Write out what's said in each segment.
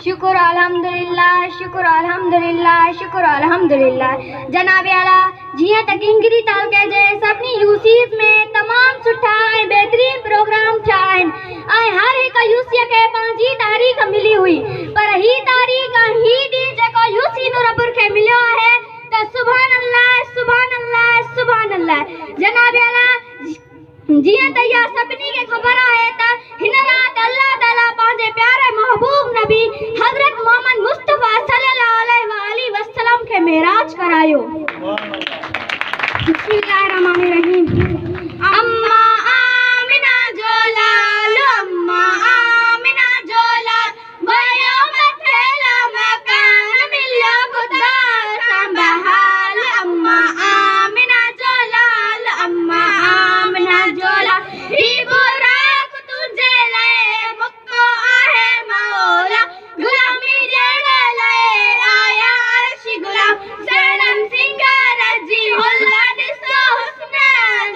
शुक्र अल्हम्दुलिल्लाह, शुक्र अल्हम्दुलिल्लाह, शुक्र अल्हम्दुलिल्लाह। जनाब आला जियां तक इंगरी ताल के जे सभनी यूसीस में तमाम सुठा ऐं बेहतरीन प्रोग्राम थिया आहिनि ऐं हर हिक यूसीअ खे पंहिंजी तारीख़ मिली हुई, पर ही तारीख़ ही ॾींहुं जेको यूसी नूरपुर खे मिलियो आहे त सुभान अल्लाह, सुभान अल्लाह, सुभान अल्लाह। जनाब आला जियां त इहा सभिनी खे ख़बर आहे त हिन राति अल्लाह ताला पंहिंजे प्यारे महबूब नबी हज़रत मोहम्मद मुस्तफ़ा सल्लल्लाहु अलैहि वसल्लम खे मेराज करायो। बिस्मिल्लाहिर्रहमानिर्रहीम। अम्मा आमिना जो लाल, अम्मा आमिना जो लाल, भयो मथेला मकान मिलियो खुदा संभाल। अम्मा आमिना जो लाल, अम्मा आमिना जो लाल, ही बुराक तुझे लाए मुक्को आहे मौला, गुलामी जड़ लाए आया अर्श गुलाम, सनम सिंगार जी हुल्ला दिसो हुस्न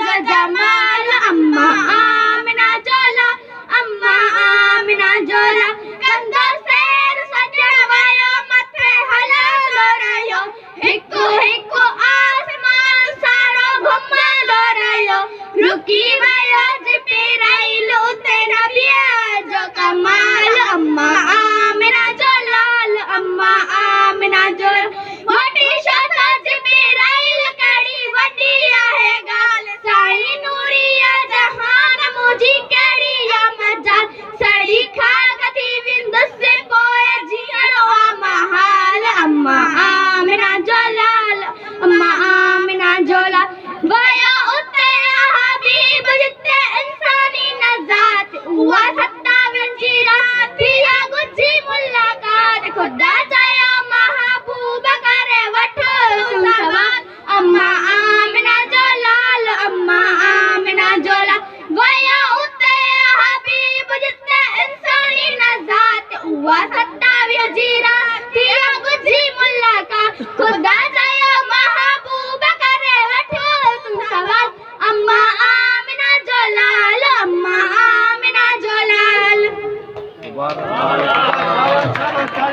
जो जमाल। अम्मा आमिना जो लाल, अम्मा आमिना जो लाल, कंदो सैर सजण वयो मथे हलंदो रहियो, हिकु हिकु आसमान सारो घुमंदो रहियो, रुकी वयो जिब्राइल उते नबीअ जो कमाल। अम्मा आमिना जो लाल, अम्मा आमिना जो लाल, वॾी छो त जिब्राइल कहिड़ी वॾी आहे ॻाल्हि, साईं नूरीअ जहान मुंहिंजी कहिड़ी आ मजाल, सड़ी खाक थी विंदुसि पोइ जीअणो आ महाल। अम्मा आमिना जो लाल, अम्मा आमिना जो लाल, वयो उते हबीब जिते इंसानी नज़ात, उहा 27 जी रात थी गुझी मुलाकात, खुदा चयो महबूब करे वठो तूं सवाल। अम्मा आमिना जो लाल, अम्मा आमिना जो लाल, वयो उते हबीब जिते इंसानी नज़ात, उहा 27 जी रात थी गुझी मुलाकात, खुदा चयो महबूब करे वठो तूं सवाल। अम्मा आमिना जो लाल, अम्मा आमिना जो लाल।